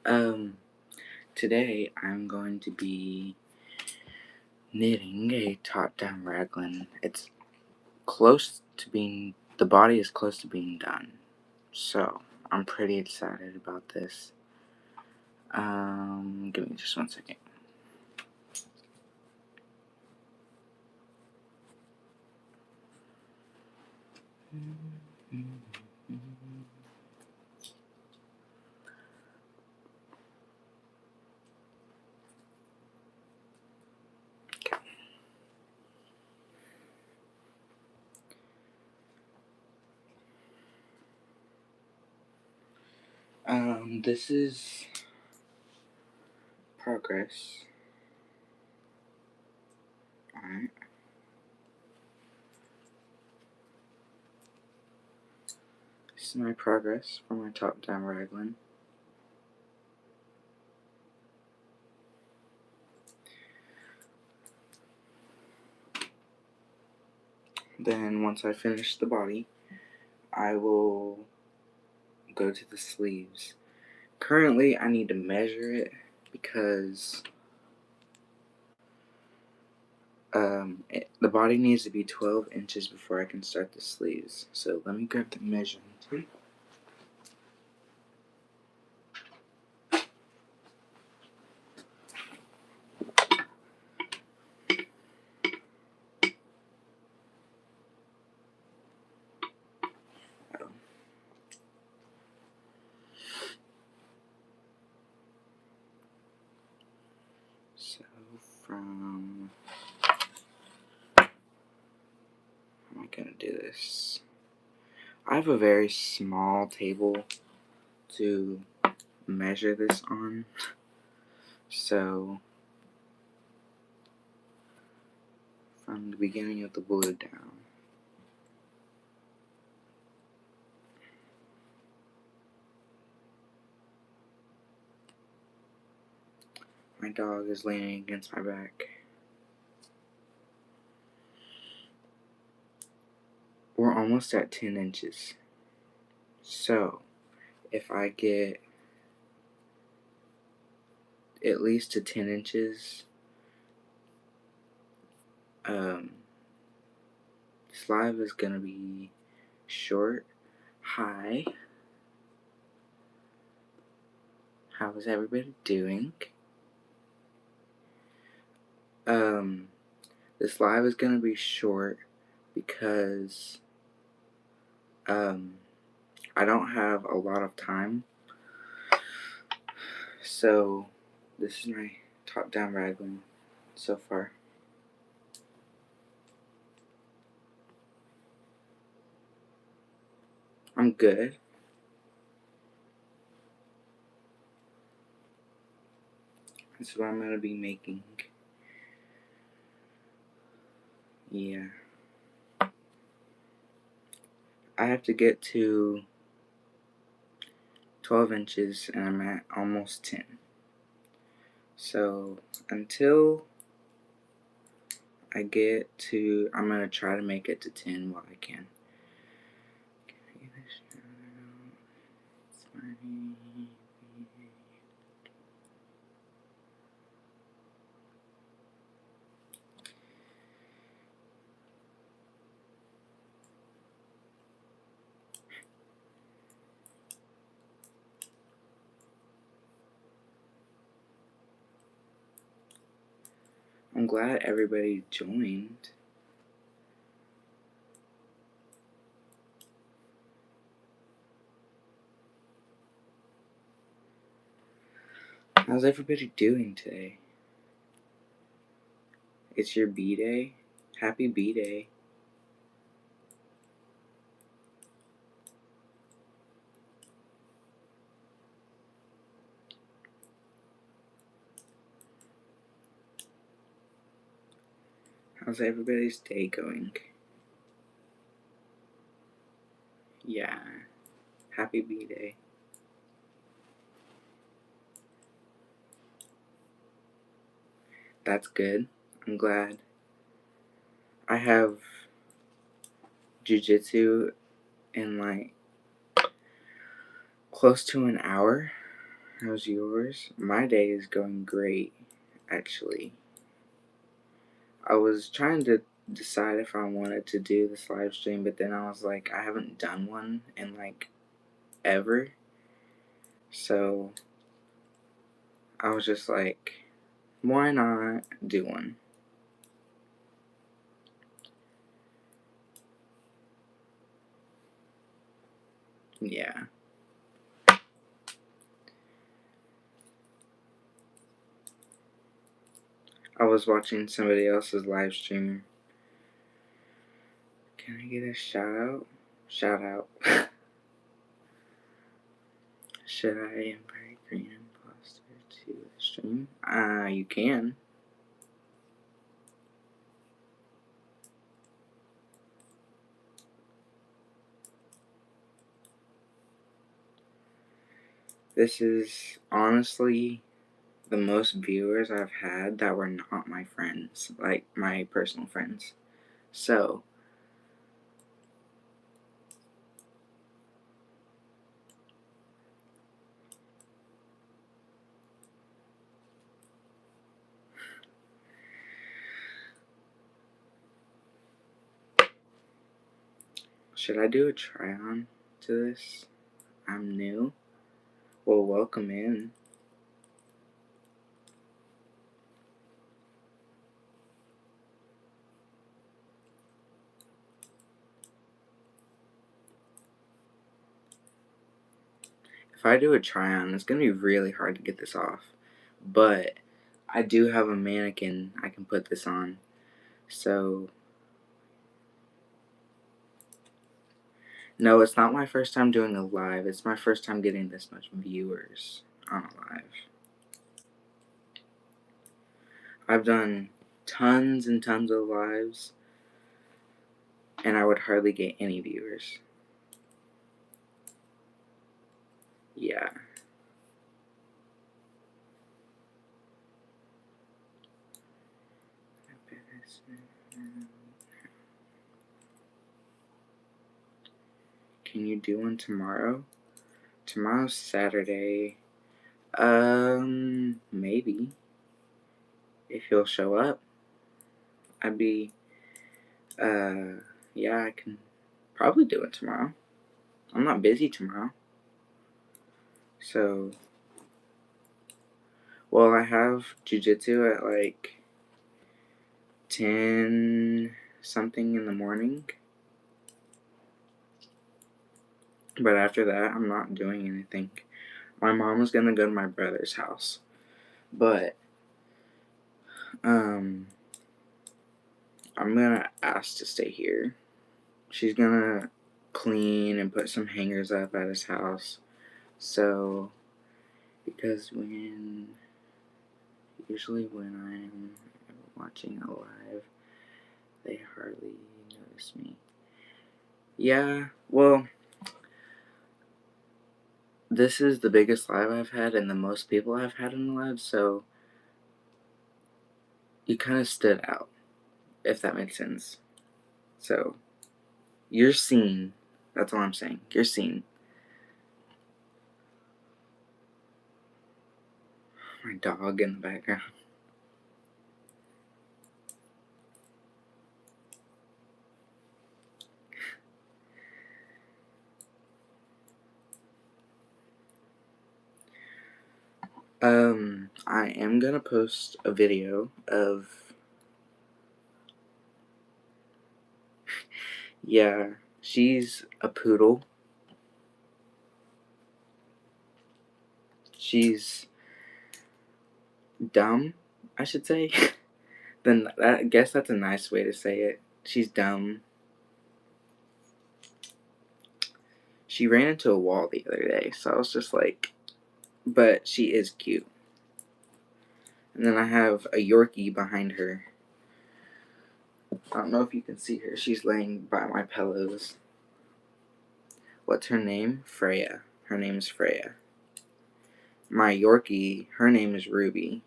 Um, Today I'm going to be knitting a top-down raglan. It's close to being, the body is close to being done. So, I'm pretty excited about this. Give me just 1 second. This is progress. Alright. This is my progress for my top-down raglan. Then once I finish the body, I will go to the sleeves. Currently, I need to measure it because the body needs to be 12 inches before I can start the sleeves. So let me grab the measuring tape. So from, how am I gonna do this? I have a very small table to measure this on. So from the beginning of the blue down. My dog is leaning against my back. We're almost at 10 inches. So if I get at least to 10 inches, sleeve is gonna be short. Hi, how is everybody doing? This live is gonna be short because I don't have a lot of time. So this is my top-down raglan so far. I'm good. This is what I'm gonna be making. Yeah. I have to get to 12 inches and I'm at almost 10. So until I get to, I'm gonna try to make it to 10 while I can. I'm glad everybody joined. How's everybody doing today? It's your B-Day. Happy B-Day. How's everybody's day going? Yeah. Happy B-Day. That's good. I'm glad. I have jujitsu in like close to an hour. How's yours? My day is going great, actually. I was trying to decide if I wanted to do this live stream, but then I was like, I haven't done one in like ever. So I was just like, why not do one? Yeah. I was watching somebody else's live stream. Can I get a shout out? Shout out. Should I invite Green Imposter to the stream? You can. This is honestly the most viewers I've had that were not my friends, like my personal friends. So, should I do a try on to this? I'm new. Well, welcome in. If I do a try on, it's gonna be really hard to get this off. But I do have a mannequin I can put this on. So, no, it's not my first time doing a live. It's my first time getting this much viewers on a live. I've done tons and tons of lives, and I would hardly get any viewers. Yeah. Can you do one tomorrow? Tomorrow's Saturday. Maybe. If you'll show up. I'd be, yeah, I can probably do it tomorrow. I'm not busy tomorrow. So, well, I have jujitsu at like 10 something in the morning. But after that, I'm not doing anything. My mom was gonna go to my brother's house. But, I'm gonna ask to stay here. She's gonna clean and put some hangers up at his house. So, because usually when I'm watching a live, they hardly notice me. Yeah, well, this is the biggest live I've had and the most people I've had in the live, so you kind of stood out, if that makes sense. So, you're seen. That's all I'm saying. You're seen. My dog in the background. I am gonna post a video of. Yeah, she's a poodle. She's dumb, I should say. Then I guess that's a nice way to say it. She's dumb. She ran into a wall the other day, so I was just like, but she is cute. And then I have a Yorkie behind her. I don't know if you can see her. She's laying by my pillows. What's her name? Freya. Her name is Freya. My Yorkie, her name is Ruby.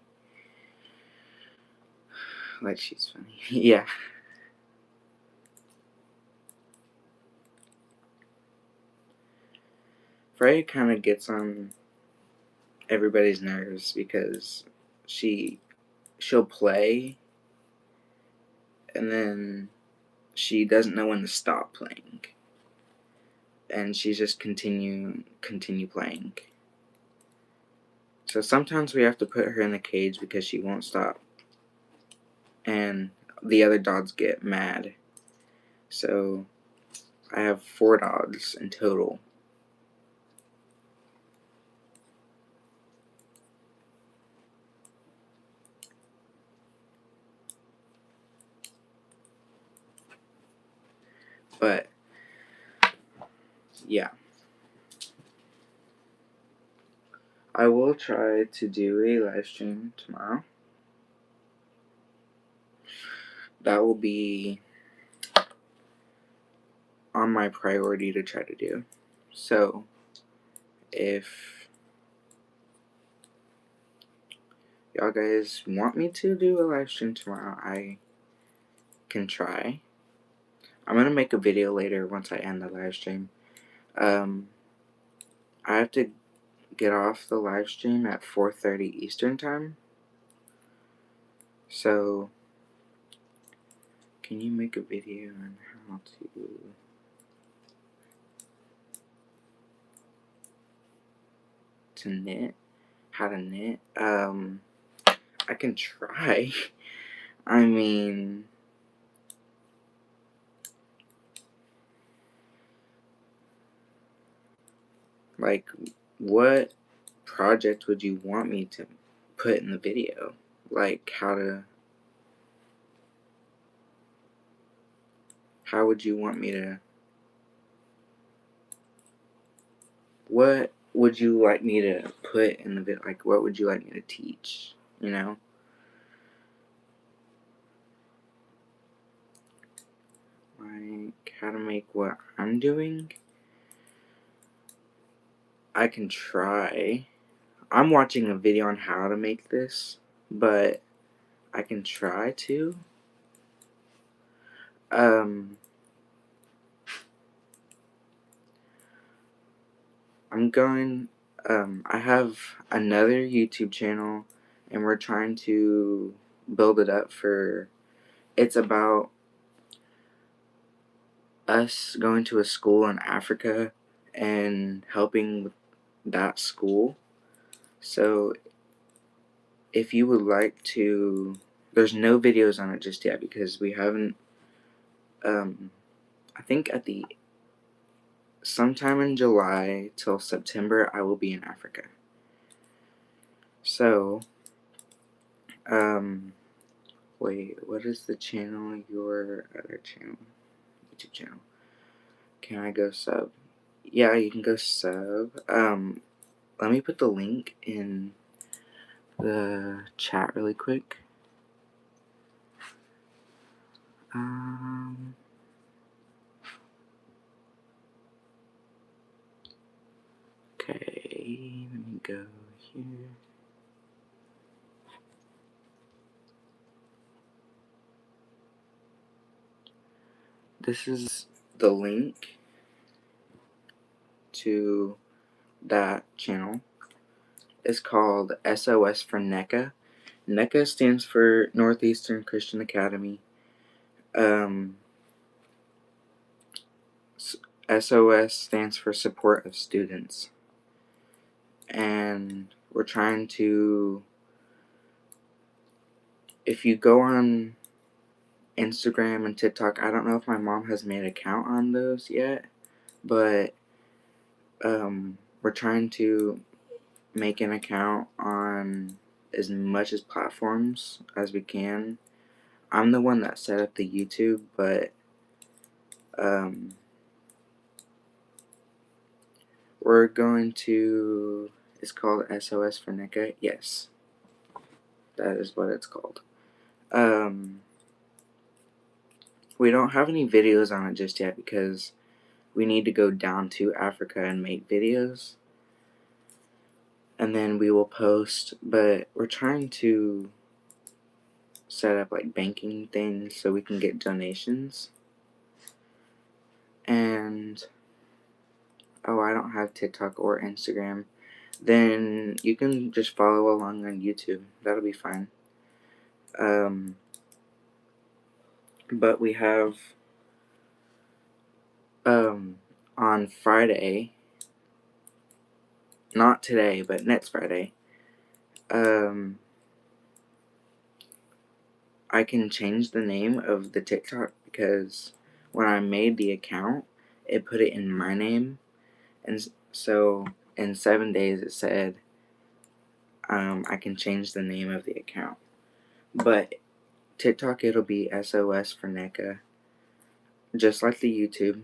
Like, she's funny. Yeah. Freya kind of gets on everybody's nerves because she'll play and then she doesn't know when to stop playing, and she just continue playing. So sometimes we have to put her in the cage because she won't stop, and the other dogs get mad. So I have 4 dogs in total. But yeah, I will try to do a live stream tomorrow. That will be on my priority to try to do. So if y'all guys want me to do a live stream tomorrow, I can try. I'm gonna make a video later once I end the live stream. I have to get off the live stream at 4:30 Eastern time. So can you make a video on how to knit? How to knit? I can try. I mean, like, what project would you want me to put in the video? Like, how would you want me to, what would you like me to put in the video? Like, what would you like me to teach, you know? Like, how to make what I'm doing? I can try. I'm watching a video on how to make this, but I can try to. I have another YouTube channel, and we're trying to build it up for, it's about us going to a school in Africa and helping with that school. So if you would like to, there's no videos on it just yet because we haven't, I think sometime in July till September I will be in Africa. So, wait, what is the channel, your other channel, YouTube channel? Can I go sub? Yeah, you can go sub. Let me put the link in the chat really quick. Okay, let me go here. This is the link to that channel. It's called SOS for NECA. NECA stands for Northeastern Christian Academy. SOS stands for Support of Students. And we're trying to, if you go on Instagram and TikTok, I don't know if my mom has made an account on those yet, but we're trying to make an account on as much as platforms as we can. I'm the one that set up the YouTube, but we're going to, it's called SOS for NECA. Yes, that is what it's called. We don't have any videos on it just yet because we need to go down to Africa and make videos, and then we will post. But we're trying to set up like banking things so we can get donations. And oh, I don't have TikTok or Instagram. then you can just follow along on YouTube. That'll be fine. But we have on Friday, not today, but next Friday, I can change the name of the TikTok because when I made the account, it put it in my name, and so in 7 days it said I can change the name of the account. But TikTok, it'll be SOS for NECA, just like the YouTube.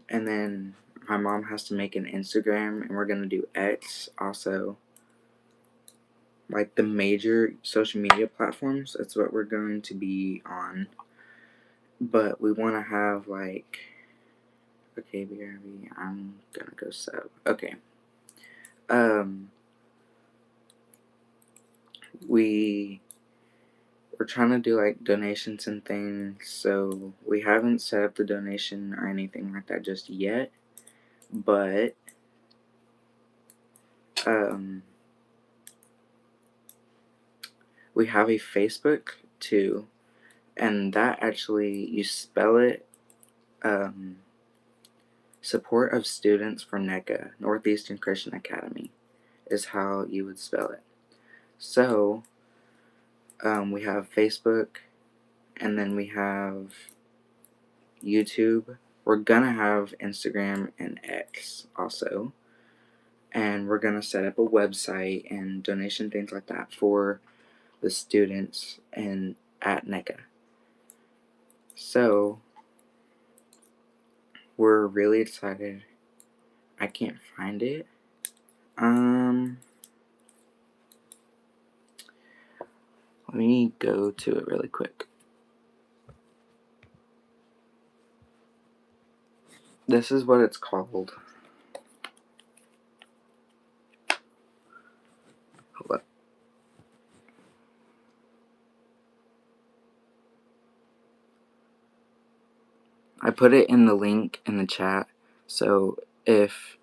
And then my mom has to make an Instagram, and we're gonna do X also. Like the major social media platforms, that's what we're going to be on. But we want to have like, okay, BRB, I'm gonna go sub. Okay. We're trying to do like donations and things, so we haven't set up the donation or anything like that just yet. But we have a Facebook too, and that actually, you spell it Support of Students for NECA, Northeastern Christian Academy, is how you would spell it. So we have Facebook, and then we have YouTube. We're gonna have Instagram and X also, and we're gonna set up a website and donation things like that for the students and at NECA. So we're really excited. I can't find it. Let me go to it really quick. This is what it's called. Hold up. I put it in the link in the chat, so if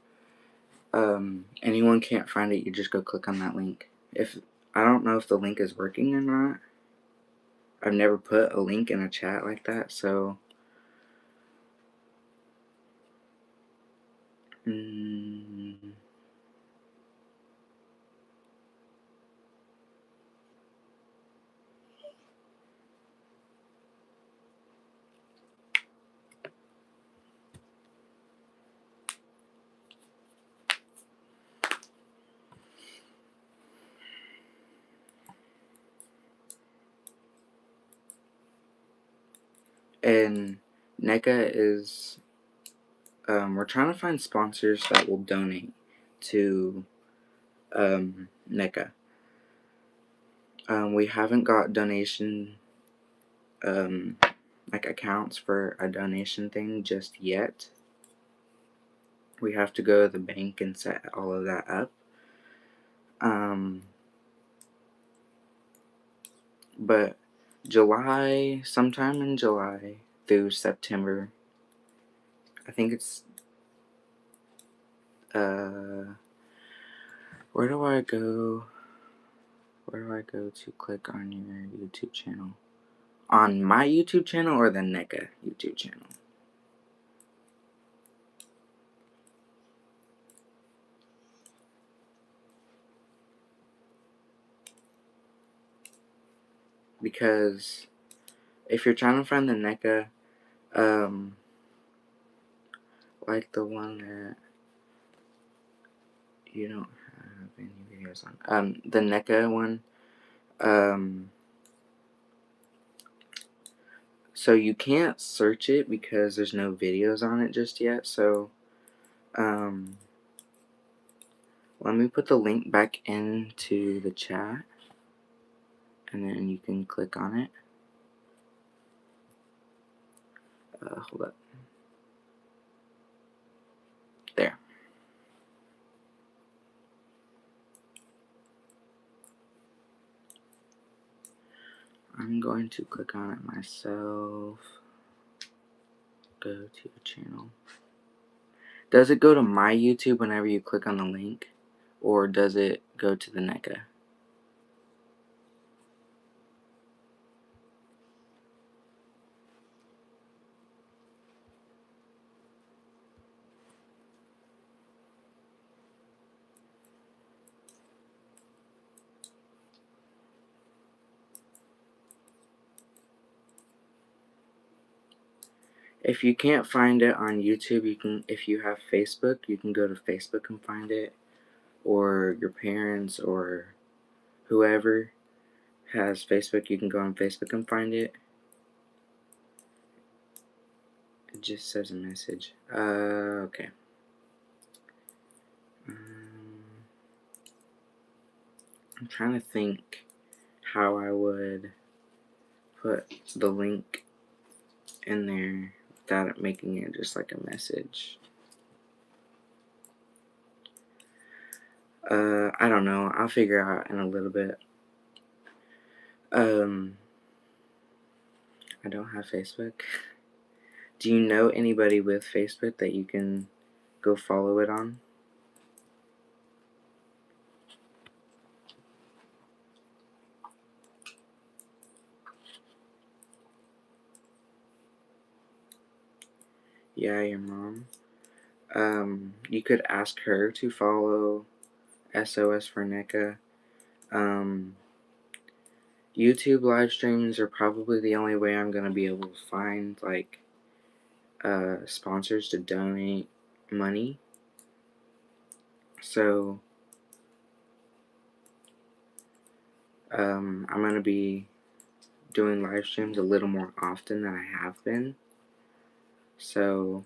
anyone can't find it, you just go click on that link. If I don't know if the link is working or not. I've never put a link in a chat like that, so and NECA is we're trying to find sponsors that will donate to NECA. We haven't got donation like accounts for a donation thing just yet. We have to go to the bank and set all of that up. But July, sometime in July through September, I think it's where do I go? Where do I go to click on your YouTube channel? On my YouTube channel or the NECA YouTube channel? Because if you're trying to find the NECA, like the one that you don't have any videos on, the NECA one, so you can't search it because there's no videos on it just yet. So let me put the link back into the chat, and then you can click on it. Hold up. There. I'm going to click on it myself. Go to the channel. Does it go to my YouTube whenever you click on the link? or does it go to the NECA? If you can't find it on YouTube, you can. If you have Facebook, you can go to Facebook and find it, or your parents or whoever has Facebook, you can go on Facebook and find it. It just says a message. Okay. I'm trying to think how I would put the link in there without it making it just like a message. I don't know. I'll figure out in a little bit. I don't have Facebook. Do you know anybody with Facebook that you can go follow it on? Yeah, your mom. You could ask her to follow SOS for NECA. YouTube live streams are probably the only way I'm gonna be able to find like sponsors to donate money. So I'm gonna be doing live streams a little more often than I have been. So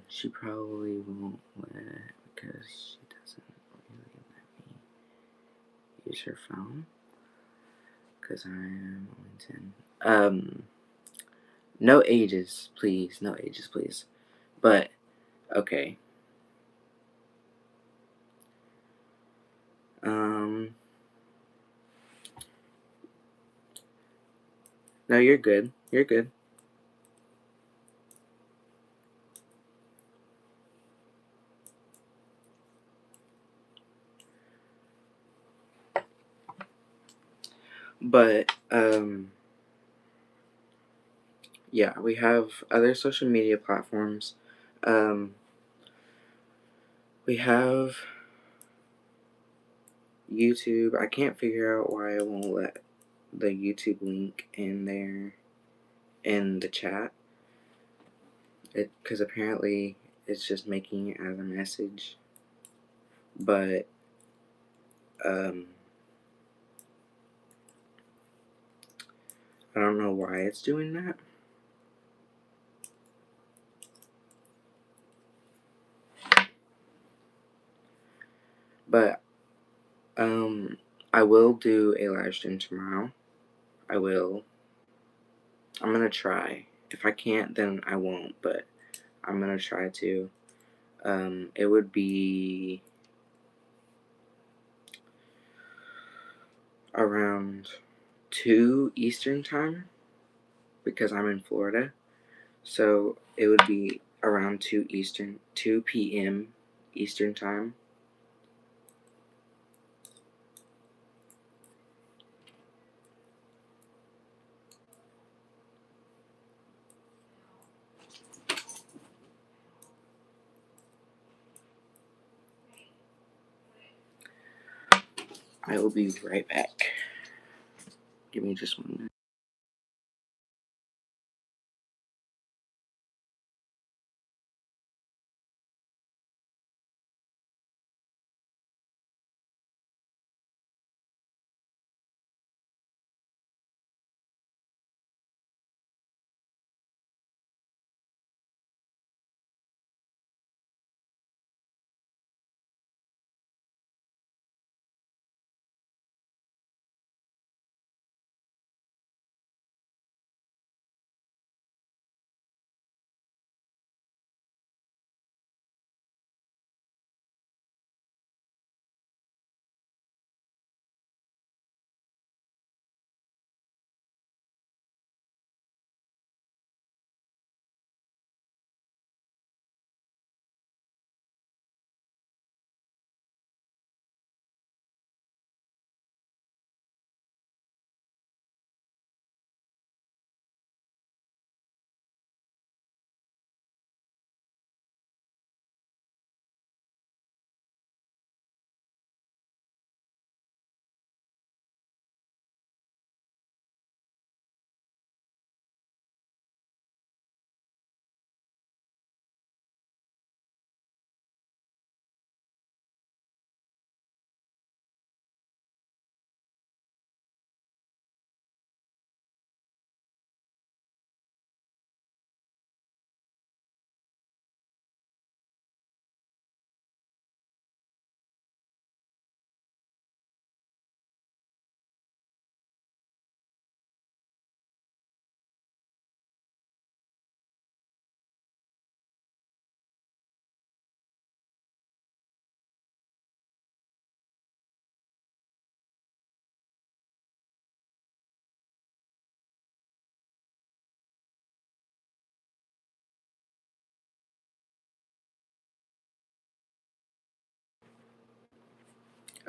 she probably won't let because she doesn't really let me use her phone because I am only 10. No ages, please. No ages, please. But okay. No, you're good. You're good. But yeah, we have other social media platforms. We have YouTube. I can't figure out why it won't let the YouTube link in there in the chat. Because apparently it's just making it as a message. But I don't know why it's doing that. But I will do a live stream tomorrow. I will. I'm gonna try. If I can't, then I won't. But I'm gonna try to. It would be around 2 Eastern time because I'm in Florida. So it would be around 2 p.m. Eastern time. I will be right back. Give me just 1 minute.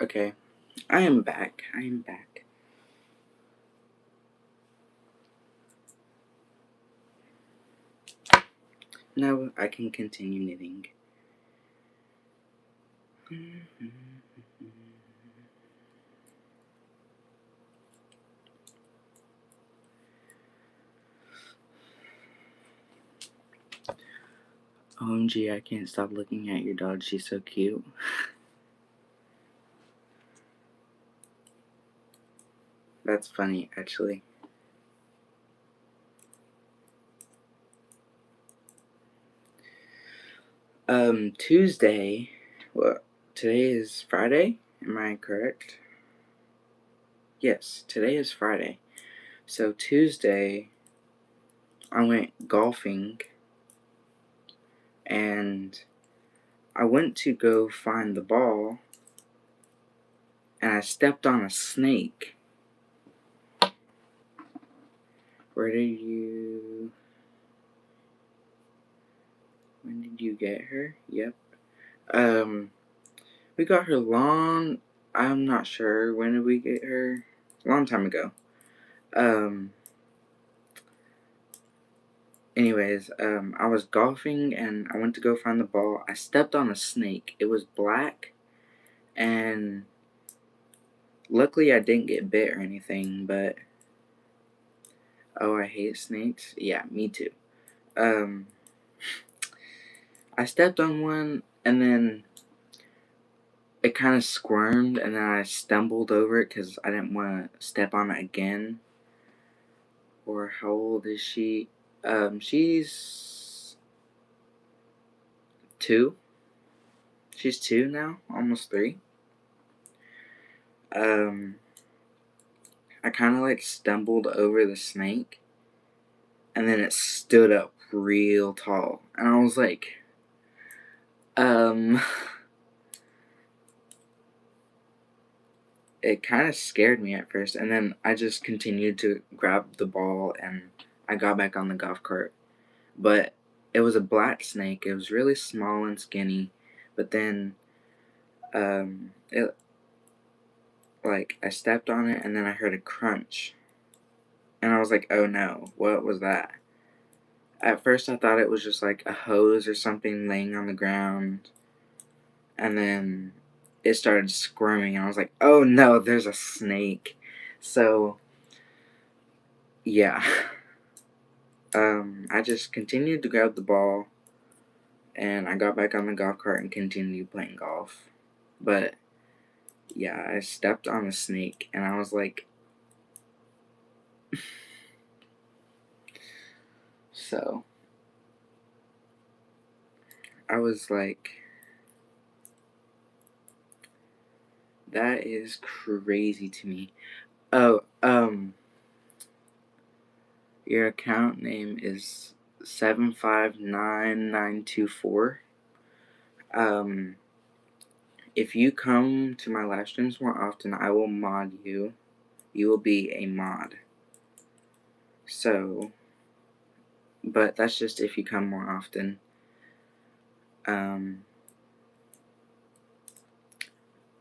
Okay, I am back. I am back. Now I can continue knitting. OMG, I can't stop looking at your dog. She's so cute. That's funny, actually. Tuesday. Well, today is Friday. Am I correct? Yes, today is Friday. So Tuesday, I went golfing, and I went to go find the ball, and I stepped on a snake. Where did you... When did you get her? Yep. We got her long... I'm not sure. When did we get her? A long time ago. Anyways, I was golfing, and I went to go find the ball. I stepped on a snake. It was black, and luckily I didn't get bit or anything, but... Oh, I hate snakes? Yeah, me too. I stepped on one, and then it kind of squirmed, and then I stumbled over it because I didn't want to step on it again. Or how old is she? She's 2. She's 2 now, almost 3. I kind of like stumbled over the snake, and then it stood up real tall, and I was like, it kind of scared me at first, and then I just continued to grab the ball, and I got back on the golf cart. But it was a black snake. It was really small and skinny, but then it, like, I stepped on it, and then I heard a crunch, and I was like, oh no, what was that? At first I thought it was just like a hose or something laying on the ground, and then it started squirming, and I was like, oh no, there's a snake. So yeah. I just continued to grab the ball, and I got back on the golf cart and continued playing golf. But yeah, I stepped on a snake, and I was like, so I was like, that is crazy to me. Oh, your account name is 759924. If you come to my live streams more often, I will mod you. You will be a mod. So, but that's just if you come more often.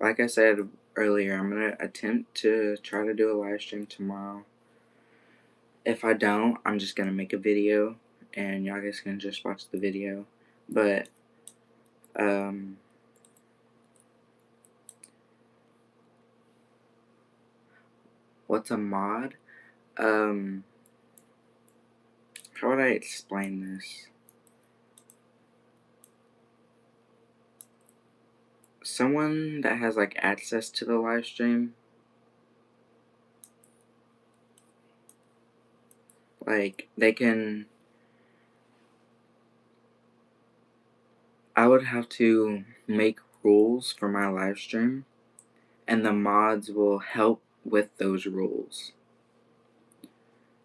Like I said earlier, I'm going to attempt to try to do a live stream tomorrow. If I don't, I'm just going to make a video, and y'all guys can just watch the video. But, what's a mod? How would I explain this? Someone that has, like, access to the live stream, like, they can... I would have to make rules for my live stream, and the mods will help with those rules.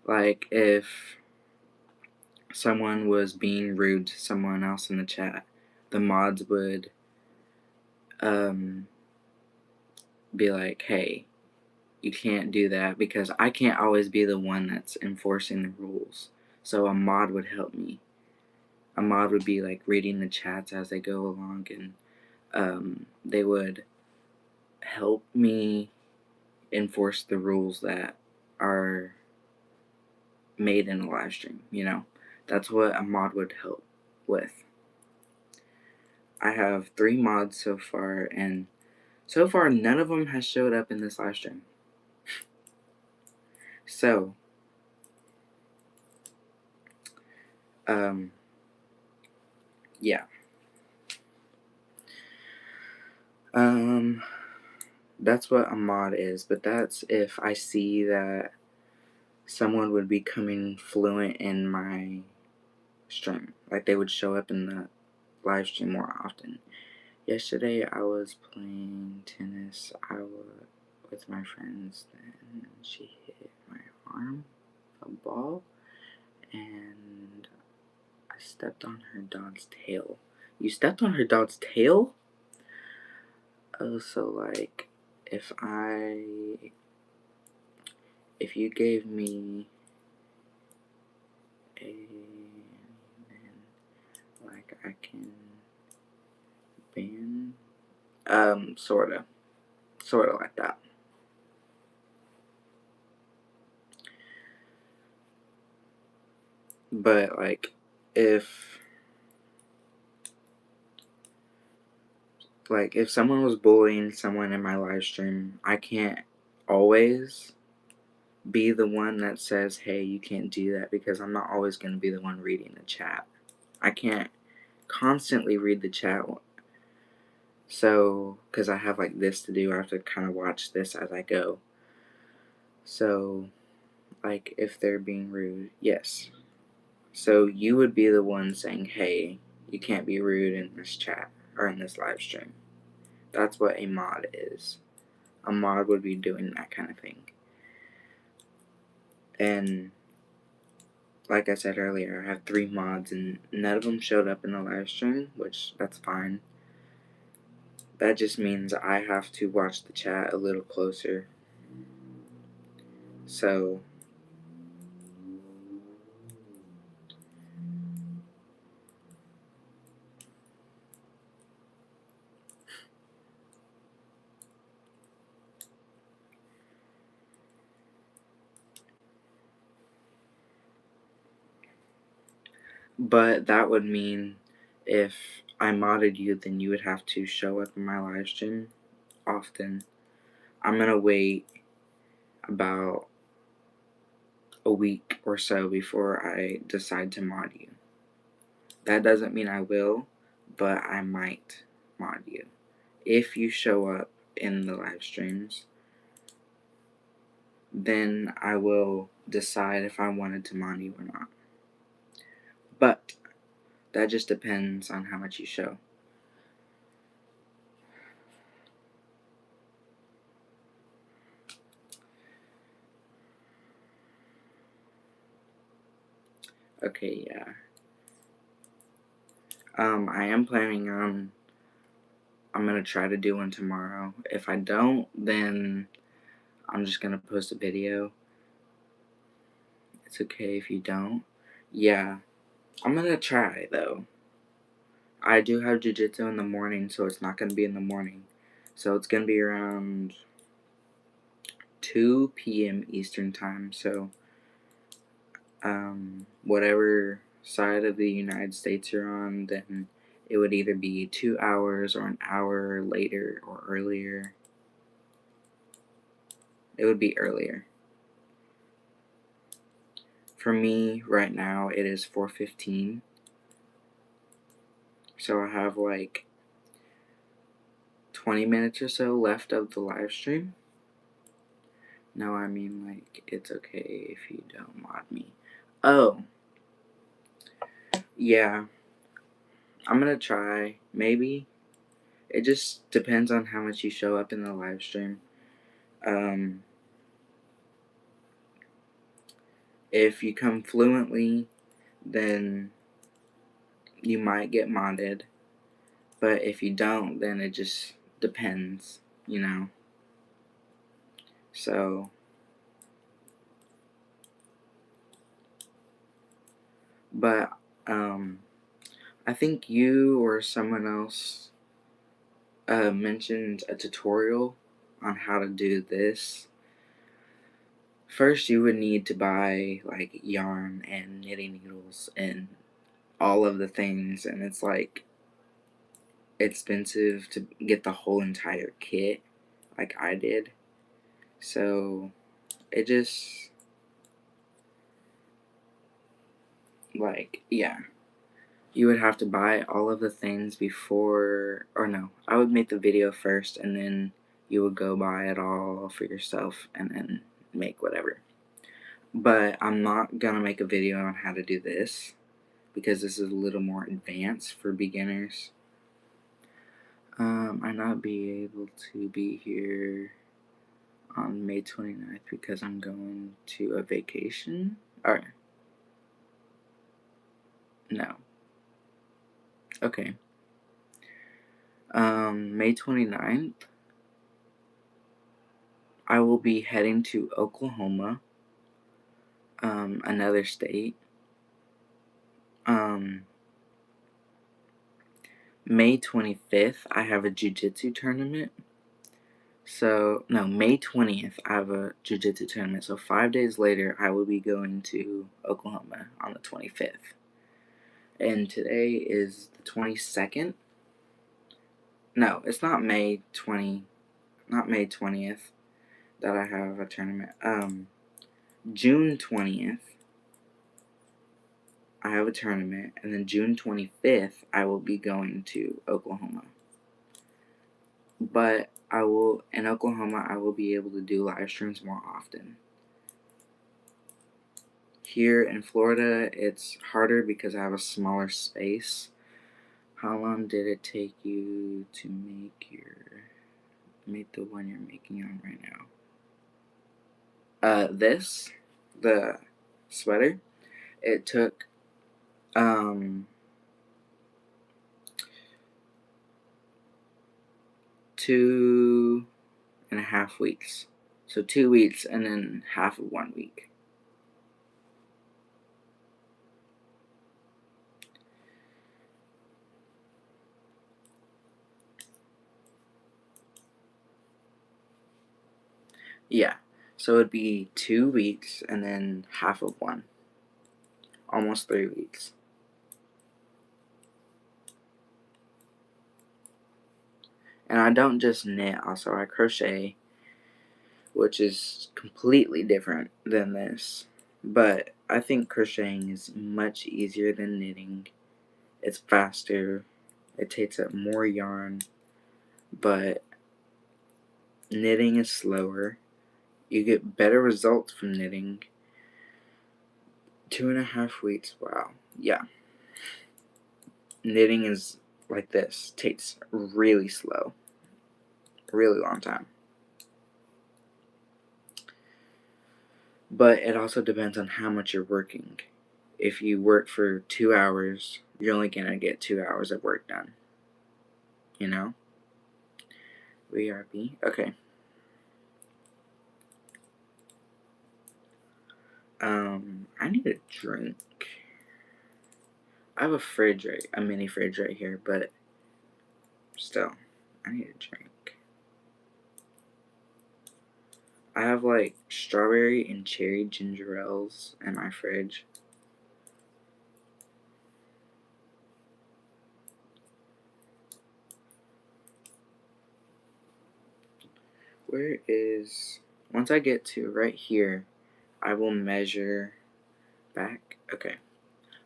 Like, if someone was being rude to someone else in the chat, the mods would be like, hey, you can't do that, because I can't always be the one that's enforcing the rules. So a mod would help me. A mod would be like reading the chats as they go along, and they would help me enforce the rules that are made in a live stream, That's what a mod would help with. I have 3 mods so far, and so far none of them has showed up in this live stream. So, yeah. That's what a mod is, but that's if I see that someone would be coming fluent in my stream. Like, they would show up in the live stream more often. Yesterday, I was playing tennis with my friends, and she hit my arm, a ball, and I stepped on her dog's tail. You stepped on her dog's tail? Oh, so, like, if you gave me then, like, I can ban, sorta like that. But, like, if someone was bullying someone in my live stream, I can't always be the one that says, hey, you can't do that, because I'm not always going to be the one reading the chat. I can't constantly read the chat, so, because I have, like, this to do, I have to kind of watch this as I go. So, like, if they're being rude, yes. So you would be the one saying, hey, you can't be rude in this chat, or in this live stream. That's what a mod is. A mod would be doing that kind of thing. And like I said earlier, I have 3 mods, and none of them showed up in the live stream, which that's fine. That just means I have to watch the chat a little closer. So, but that would mean if I modded you, then you would have to show up in my live stream often. I'm gonna wait about a week or so before I decide to mod you. That doesn't mean I will, but I might mod you. If you show up in the live streams, then I will decide if I wanted to mod you or not. But that just depends on how much you show. Okay, yeah. I am planning on, I'm gonna try to do one tomorrow. If I don't, then I'm just gonna post a video. It's okay if you don't. Yeah, I'm gonna try, though. I do have jiu-jitsu in the morning, so it's not gonna be in the morning. So it's gonna be around 2 p.m. Eastern time, so whatever side of the United States you're on, then it would either be 2 hours or an hour later or earlier. It would be earlier. For me, right now, it is 4:15. So I have like 20 minutes or so left of the live stream. No, I mean, like, it's okay if you don't mod me. Oh. Yeah. I'm gonna try, maybe. It just depends on how much you show up in the live stream. If you come fluently, then you might get modded. But if you don't, then it just depends, So, but, I think you or someone else mentioned a tutorial on how to do this, first you would need to buy like yarn and knitting needles and all of the things, and it's like expensive to get the whole entire kit like I did. So it just, like, yeah, you would have to buy all of the things before, or no, I would make the video first and then you would go buy it all for yourself and then make whatever. But I'm not gonna make a video on how to do this because this is a little more advanced for beginners. I not be able to be here on May 29th because I'm going to a vacation. Or no. Okay. May 29th, I will be heading to Oklahoma, another state. May 25th, I have a jiu-jitsu tournament. So, no, May 20th, I have a jiu-jitsu tournament. So 5 days later, I will be going to Oklahoma on the 25th. And today is the 22nd. No, it's not May 20th that I have a tournament. June 20th, I have a tournament, and then June 25th, I will be going to Oklahoma. But in Oklahoma, I will be able to do live streams more often. Here in Florida, it's harder because I have a smaller space. How long did it take you to make the one you're making on right now? The sweater, it took 2.5 weeks. So 2 weeks and then half of 1 week. Yeah. So it'd be 2 weeks and then half of 1. Almost 3 weeks. And I don't just knit, also I crochet, which is completely different than this. But I think crocheting is much easier than knitting. It's faster. It takes up more yarn. But knitting is slower. You get better results from knitting. 2.5 weeks, wow. Yeah. Knitting is like this. Takes really slow. Really long time. But it also depends on how much you're working. If you work for 2 hours, you're only gonna get 2 hours of work done. You know? VRB? Okay. I need a drink. I have a mini fridge right here, but still, I need a drink. I have like strawberry and cherry ginger ales in my fridge. Once I get to right here, I will measure back. Okay,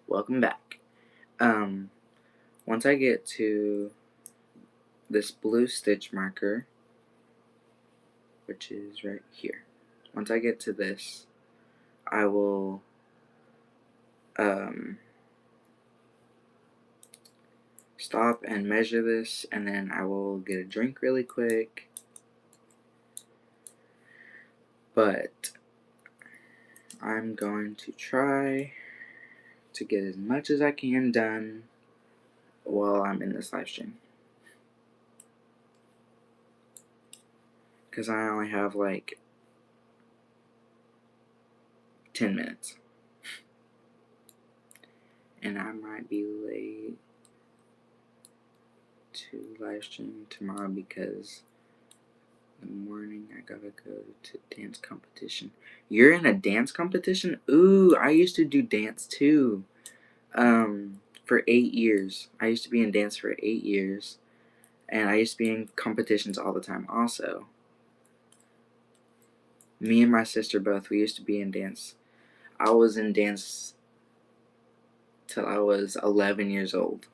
welcome back. Once I get to this blue stitch marker, which is right here, once I get to this, I will stop and measure this, and then I will get a drink really quick. But I'm going to try to get as much as I can done while I'm in this live stream, because I only have like 10 minutes, and I might be late to live stream tomorrow because In the morning, I gotta go to dance competition. You're in a dance competition? Ooh, I used to do dance too. For 8 years. I used to be in dance for 8 years. And I used to be in competitions all the time also. Me and my sister both, we used to be in dance. I was in dance till I was 11 years old.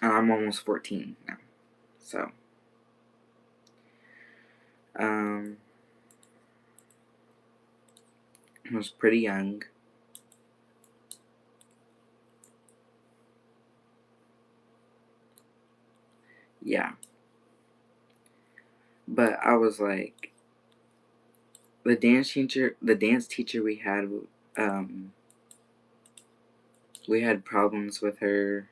And I'm almost 14 now. So, I was pretty young. Yeah. But I was like, the dance teacher um, we had problems with her,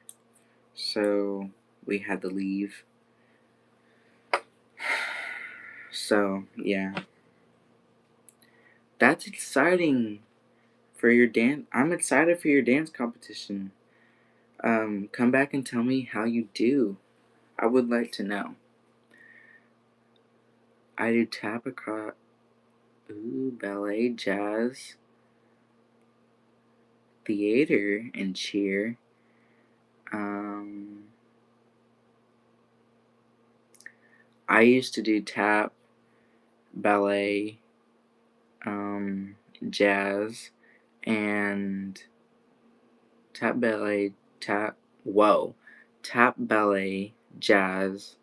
so we had to leave. So, yeah. That's exciting for your dance. I'm excited for your dance competition. Come back and tell me how you do. I would like to know. I do tap across, ballet, jazz, theater, and cheer. Um, I used to do tap, ballet, jazz, and tap ballet, tap, whoa, tap ballet, jazz,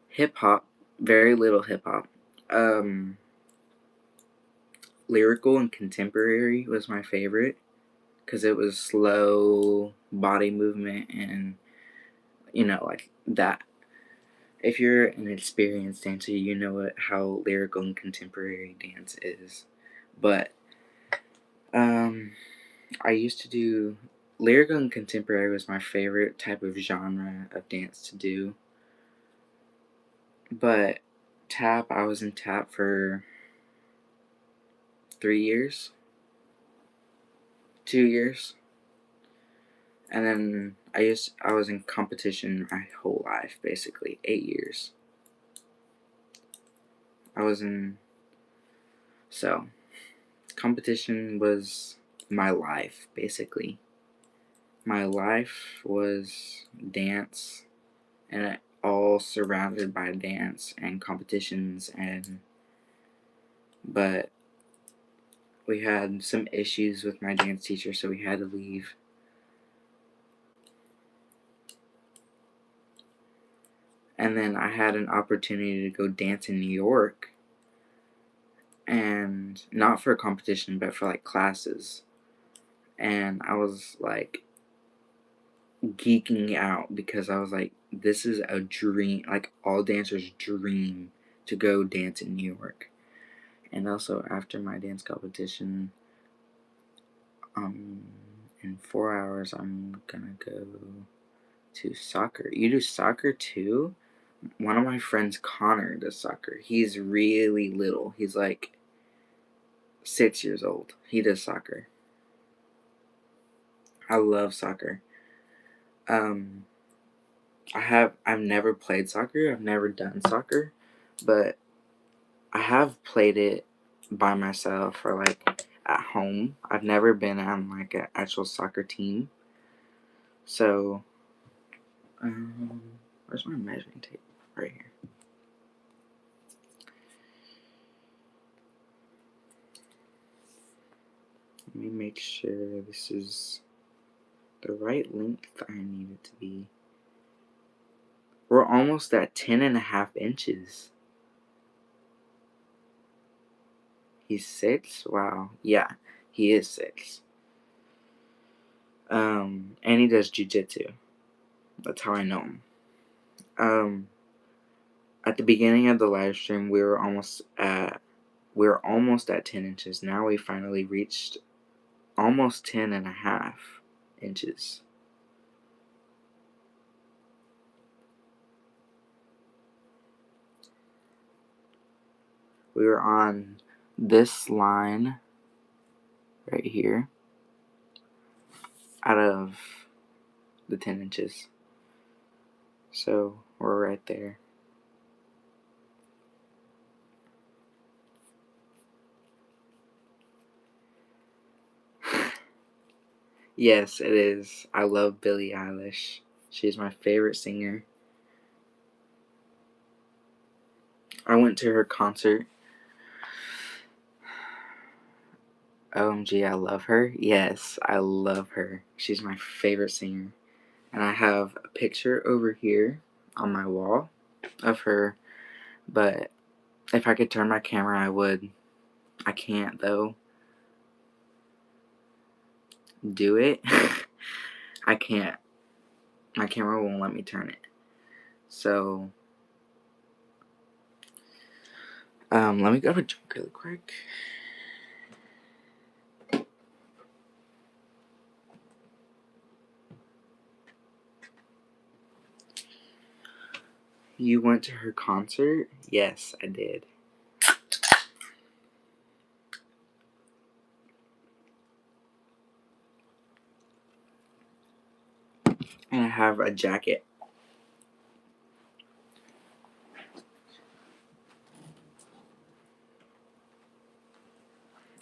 hip hop, very little hip hop. Um, Lyrical and contemporary was my favorite because it was slow body movement and, like that. If you're an experienced dancer, you know how lyrical and contemporary dance is. But um, I used to do lyrical and contemporary was my favorite type of genre of dance to do. But tap, I was in tap for 3 years, 2 years, and then I was in competition my whole life, basically 8 years. I was in so competition was my life, basically. My life was dance, and it all surrounded by dance and competitions, but we had some issues with my dance teacher, so we had to leave. And then I had an opportunity to go dance in New York, and not for a competition, but for like classes. And I was like geeking out because I was like, this is a dream, like all dancers' dream to go dance in New York. And also after my dance competition, in 4 hours I'm gonna go to soccer. You do soccer too? One of my friends, Connor, does soccer. He's really little. He's like 6 years old. He does soccer. I love soccer. Um, I've never played soccer. I've never done soccer, but I have played it by myself or like at home. I've never been on like an actual soccer team. So, where's my measuring tape? Right here. Let me make sure this is the right length I need it to be. We're almost at 10.5 inches. He's 6? Wow. Yeah, he is 6. And he does jujitsu. That's how I know him. At the beginning of the live stream, we were almost at 10 inches. Now we finally reached almost 10.5 inches. We were on this line right here out of the 10 inches. So we're right there. Yes, it is. I love Billie Eilish. She's my favorite singer. I went to her concert. OMG, I love her. Yes, I love her. She's my favorite singer. And I have a picture over here on my wall of her, but if I could turn my camera, I would. I can't, though. Do it. I can't. My camera won't let me turn it. So, let me grab a drink really quick. You went to her concert? Yes, I did. And I have a jacket.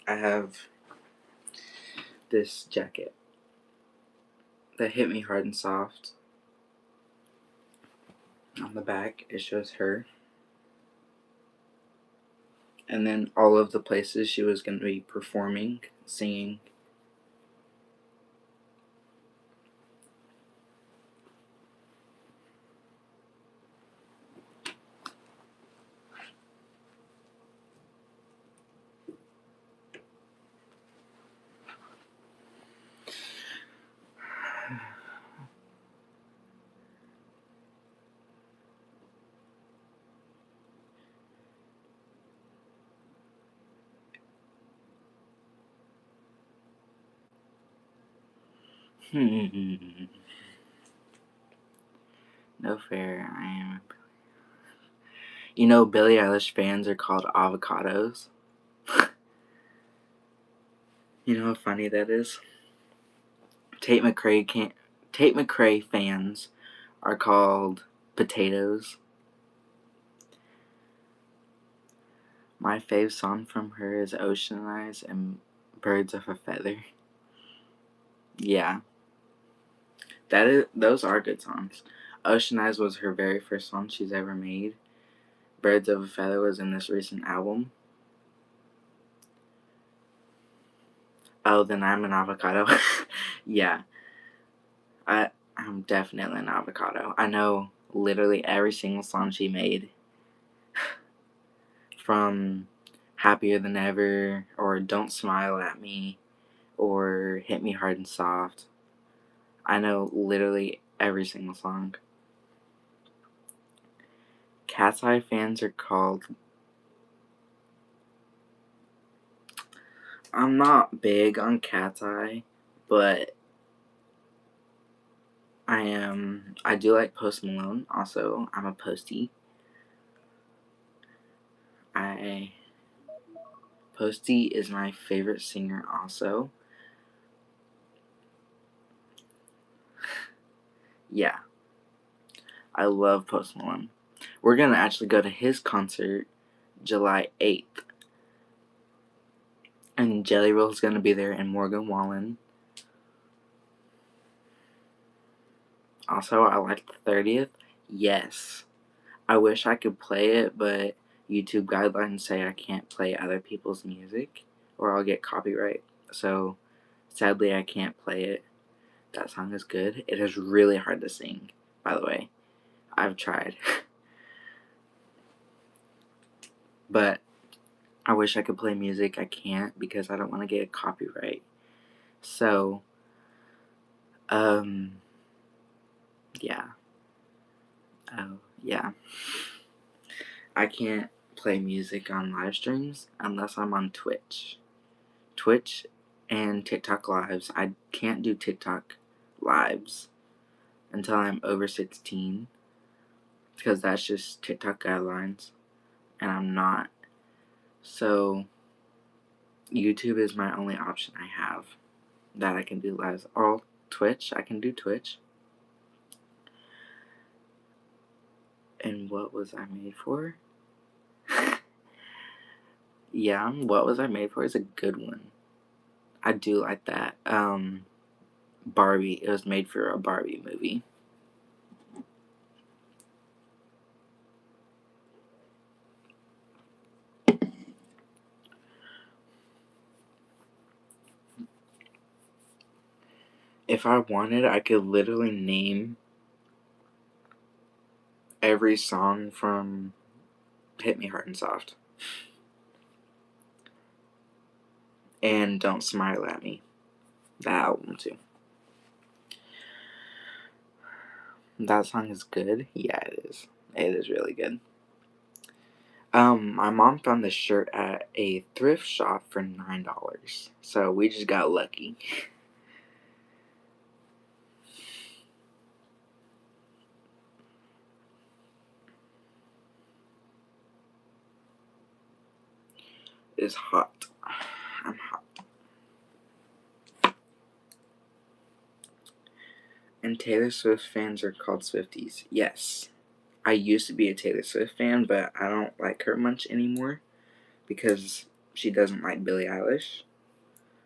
I have this jacket that hit me hard and soft. On the back, it shows her. And then all of the places she was going to be performing, singing. No fair. I am. You know, Billie Eilish fans are called avocados. You know how funny that is? Tate McRae fans are called potatoes. My fave song from her is Ocean Eyes and Birds of a Feather. Yeah. Those are good songs. Ocean Eyes was her very first song she's ever made. Birds of a Feather was in this recent album. Oh, then I'm an avocado. Yeah. I'm definitely an avocado. I know literally every single song she made. From Happier Than Ever, or Don't Smile at Me, or Hit Me Hard and Soft. I know literally every single song. Cat's Eye fans are called. I'm not big on Cat's Eye, but I am. I do like Post Malone. Also, I'm a postie. I Posty is my favorite singer. Also, yeah, I love Post Malone. We're gonna actually go to his concert July 8th. And Jelly Roll's gonna be there, and Morgan Wallen. Also, I like the 30th. Yes. I wish I could play it, but YouTube guidelines say I can't play other people's music or I'll get copyright. So, sadly, I can't play it. That song is good. It is really hard to sing, by the way. I've tried. But I wish I could play music. I can't because I don't want to get a copyright. So, yeah. Oh, yeah. I can't play music on live streams unless I'm on Twitch. Twitch and TikTok lives. I can't do TikTok lives until I'm over 16 because that's just TikTok guidelines and I'm not. So YouTube is my only option I have that I can do lives. Or Twitch, I can do Twitch. And What Was I Made For? Yeah, What Was I Made For is a good one. I do like that. Barbie. It was made for a Barbie movie. If I wanted, I could literally name every song from Hit Me Hard and Soft. And Don't Smile at Me. That album, too. That song is good. Yeah, it is. It is really good. My mom found this shirt at a thrift shop for $9. So we just got lucky. It's hot. I'm hot. And Taylor Swift fans are called Swifties. Yes. I used to be a Taylor Swift fan, but I don't like her much anymore because she doesn't like Billie Eilish.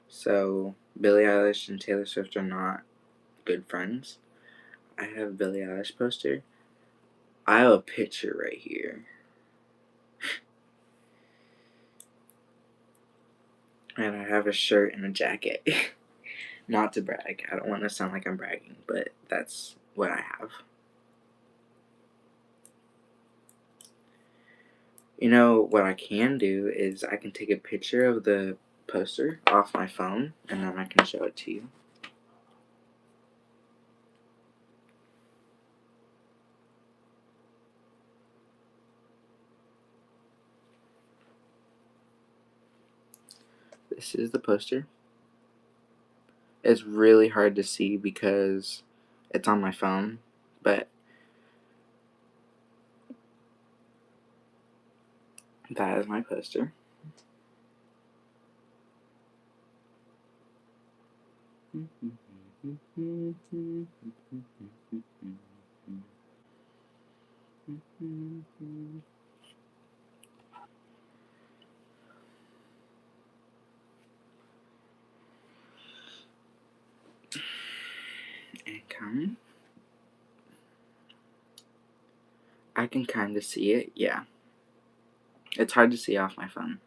So Billie Eilish and Taylor Swift are not good friends. I have a Billie Eilish poster. I have a picture right here. And I have a shirt and a jacket. Not to brag. I don't want to sound like I'm bragging, but that's what I have. You know, what I can do is I can take a picture of the poster off my phone and then I can show it to you. This is the poster. It's really hard to see because it's on my phone, but that is my poster. And come. I can kind of see it, yeah. It's hard to see off my phone.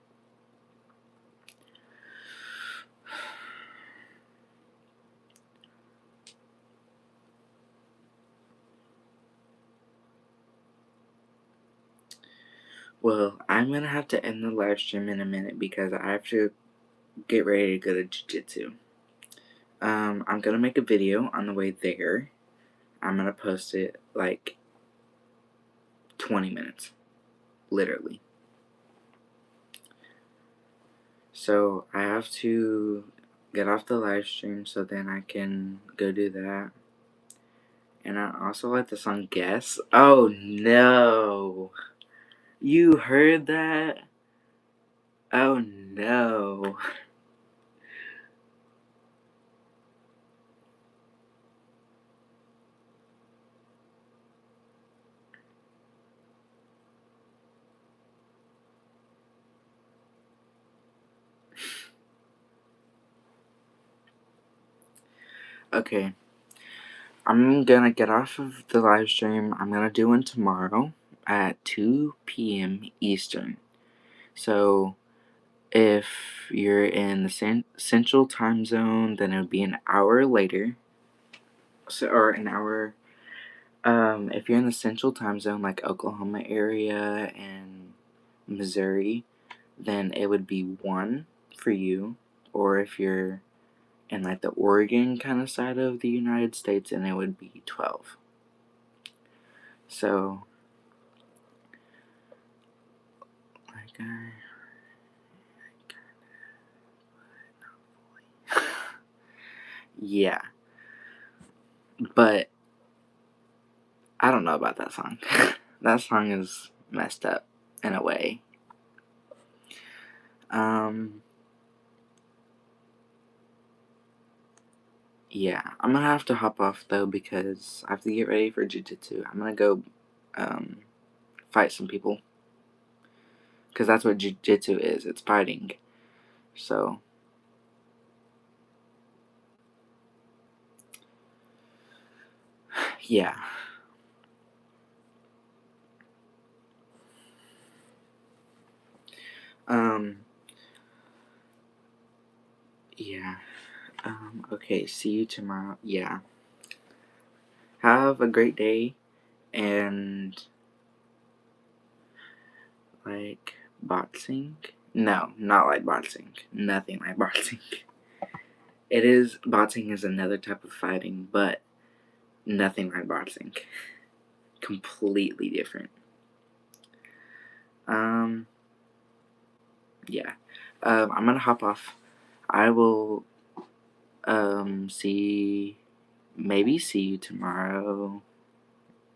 Well, I'm gonna have to end the live stream in a minute because I have to get ready to go to jiu-jitsu. I'm gonna make a video on the way there. I'm gonna post it like 20 minutes, literally. So I have to get off the live stream so then I can go do that. And I also like the song Guess. Oh no! You heard that? Oh no. Okay. I'm gonna get off of the live stream. I'm gonna do one tomorrow at 2 p.m. Eastern. So if you're in the central time zone, then it would be an hour later. So, or an hour. If you're in the central time zone, like Oklahoma area and Missouri, then it would be 1 for you. Or if you're in like the Oregon kind of side of the United States, and it would be 12. So, like yeah, but I don't know about that song. That song is messed up in a way. Yeah, I'm gonna have to hop off though because I have to get ready for jiu-jitsu. I'm gonna go fight some people because that's what jiu-jitsu is. It's fighting. So yeah. Um, yeah. Okay, see you tomorrow. Yeah. Have a great day, and, like, boxing? No, not like boxing. Nothing like boxing. Boxing is another type of fighting, but nothing like boxing. Completely different. Yeah. I'm gonna hop off. I will, maybe see you tomorrow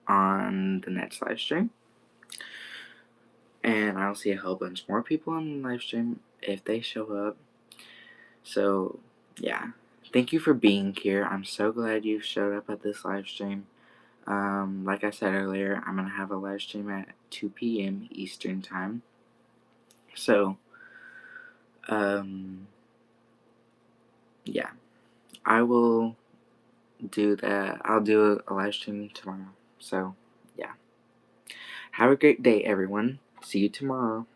on the next live stream. And I'll see a whole bunch more people on the live stream if they show up. So, yeah. Thank you for being here. I'm so glad you showed up at this live stream. Like I said earlier, I'm going to have a live stream at 2 p.m. Eastern Time. So, yeah. I will do that. I'll do a live stream tomorrow. So, yeah. Have a great day, everyone. See you tomorrow.